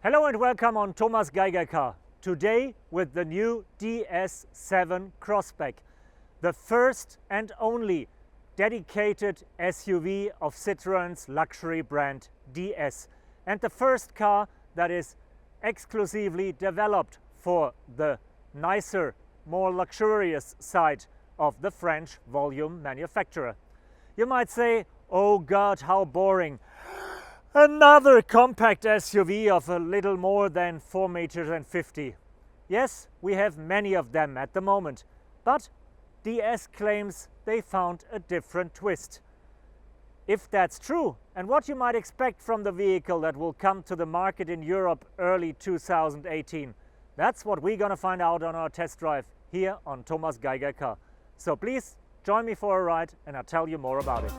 Hello and welcome on Thomas Geiger Car. Today with the new DS7 Crossback, the first and only dedicated SUV of Citroen's luxury brand DS, and the first car that is exclusively developed for the nicer, more luxurious side of the French volume manufacturer. You might say, oh God, how boring. Another compact SUV of a little more than 4.50 meters. Yes, we have many of them at the moment, but DS claims they found a different twist. If that's true, and what you might expect from the vehicle that will come to the market in Europe early 2018, that's what we're gonna find out on our test drive here on Thomas Geiger Car. So please join me for a ride and I'll tell you more about it.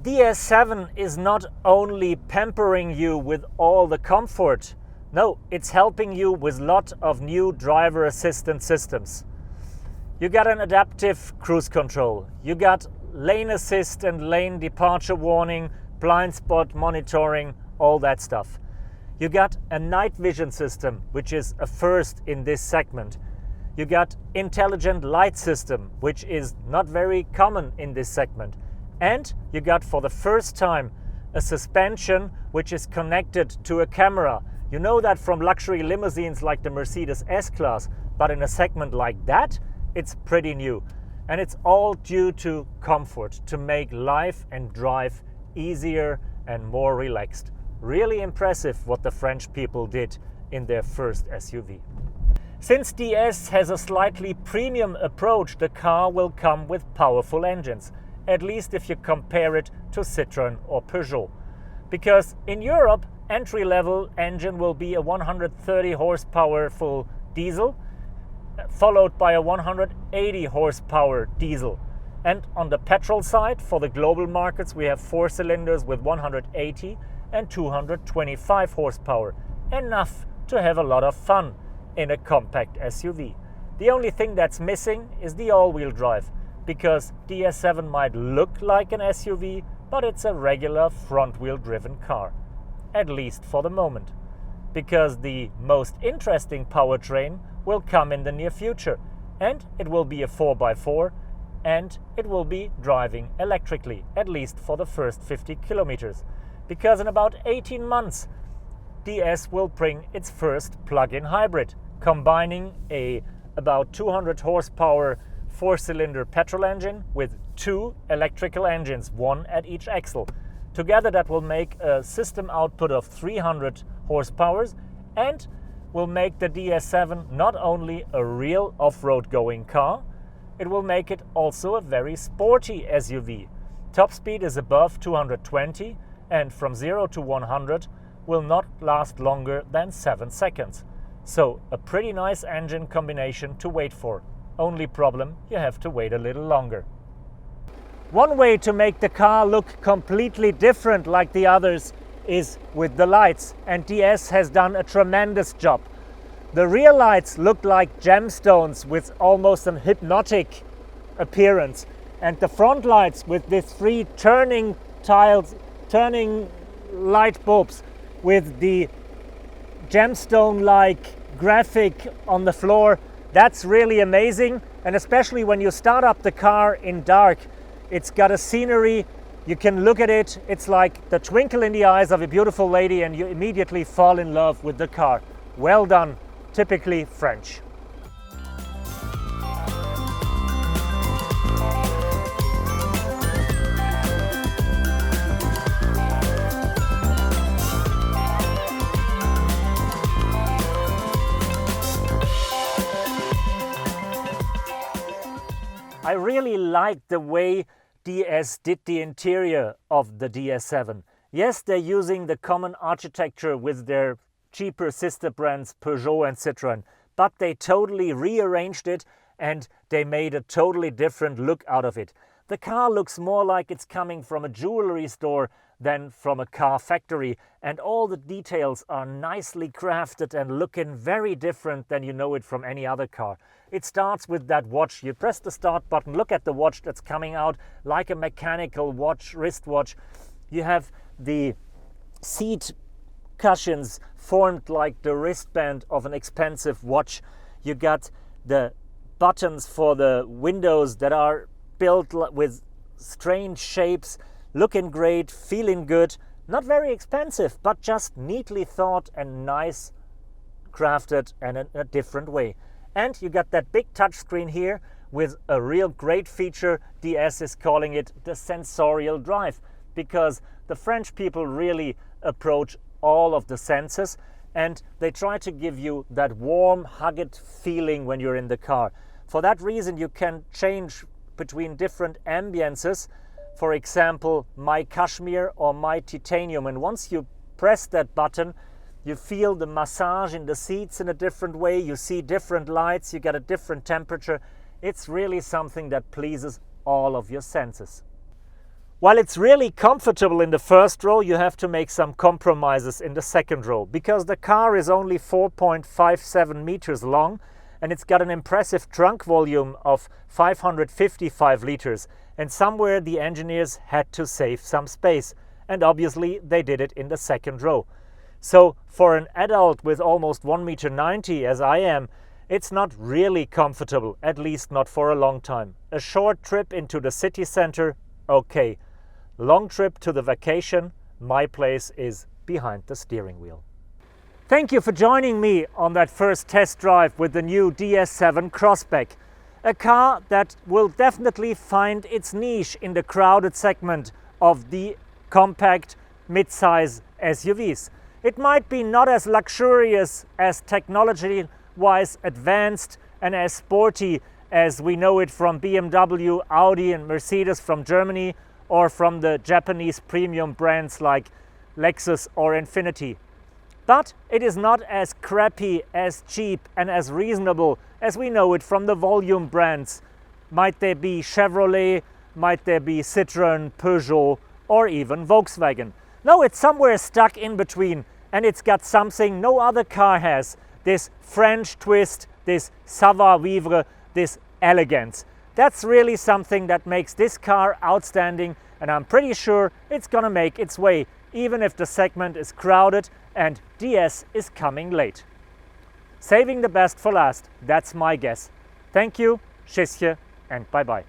DS7 is not only pampering you with all the comfort, no, it's helping you with a lot of new driver assistance systems. You got an adaptive cruise control, you got lane assist and lane departure warning, blind spot monitoring, all that stuff. You got a night vision system, which is a first in this segment. You got intelligent light system, which is not very common in this segment. And you got for the first time a suspension which is connected to a camera. You know that from luxury limousines like the Mercedes S-Class, but in a segment like that, it's pretty new. And it's all due to comfort, to make life and drive easier and more relaxed. Really impressive what the French people did in their first SUV. Since DS has a slightly premium approach, the car will come with powerful engines. At least if you compare it to Citroen or Peugeot. Because in Europe, entry-level engine will be a 130 horsepower full diesel, followed by a 180 horsepower diesel. And on the petrol side, for the global markets, we have 4 cylinders with 180 and 225 horsepower. Enough to have a lot of fun in a compact SUV. The only thing that's missing is the all-wheel drive, because DS7 might look like an SUV, but it's a regular front-wheel driven car, at least for the moment. Because the most interesting powertrain will come in the near future, and it will be a 4x4, and it will be driving electrically, at least for the first 50 kilometers. Because in about 18 months, DS will bring its first plug-in hybrid, combining a about 200 horsepower 4-cylinder petrol engine with 2 electrical engines, 1 at each axle. Together that will make a system output of 300 horsepower and will make the DS7 not only a real off-road going car, it will make it also a very sporty SUV. Top speed is above 220 and from 0 to 100 will not last longer than 7 seconds. So a pretty nice engine combination to wait for. Only problem, you have to wait a little longer. One way to make the car look completely different like the others is with the lights, and DS has done a tremendous job. The rear lights look like gemstones with almost an hypnotic appearance, and the front lights with these 3 turning tiles, turning light bulbs with the gemstone-like graphic on the floor. That's really amazing, and especially when you start up the car in dark, it's got a scenery, you can look at it, it's like the twinkle in the eyes of a beautiful lady and you immediately fall in love with the car. Well done, typically French. I really like the way DS did the interior of the DS7. Yes, they're using the common architecture with their cheaper sister brands Peugeot and Citroen, but they totally rearranged it and they made a totally different look out of it. The car looks more like it's coming from a jewelry store than from a car factory, and all the details are nicely crafted and looking very different than you know it from any other car. It starts with that watch. You press the start button, look at the watch that's coming out like a mechanical watch, wristwatch. You have the seat cushions formed like the wristband of an expensive watch. You got the buttons for the windows that are built with strange shapes, looking great, feeling good. Not very expensive, but just neatly thought and nice crafted and in a different way. And you got that big touchscreen here with a real great feature. DS is calling it the sensorial drive, because the French people really approach all of the senses and they try to give you that warm, hugged feeling when you're in the car. For that reason, you can change between different ambiences. For example, my cashmere or my titanium. And once you press that button, you feel the massage in the seats in a different way. You see different lights, you get a different temperature. It's really something that pleases all of your senses. While it's really comfortable in the first row, you have to make some compromises in the second row, because the car is only 4.57 meters long and it's got an impressive trunk volume of 555 liters. And somewhere the engineers had to save some space, and obviously they did it in the second row. So for an adult with almost 1.90 meters as I am, it's not really comfortable, at least not for a long time. A short trip into the city center, okay. Long trip to the vacation, my place is behind the steering wheel. Thank you for joining me on that first test drive with the new DS7 Crossback. A car that will definitely find its niche in the crowded segment of the compact mid-size SUVs. It might be not as luxurious, as technology-wise advanced and as sporty as we know it from BMW, Audi and Mercedes from Germany, or from the Japanese premium brands like Lexus or Infiniti. But it is not as crappy, as cheap and as reasonable as we know it from the volume brands. Might there be Chevrolet, might there be Citroen, Peugeot or even Volkswagen. No, it's somewhere stuck in between, and it's got something no other car has. This French twist, this savoir-vivre, this elegance. That's really something that makes this car outstanding, and I'm pretty sure it's gonna make its way, even if the segment is crowded and DS is coming late. Saving the best for last, that's my guess. Thank you, tschüsschen, and bye-bye.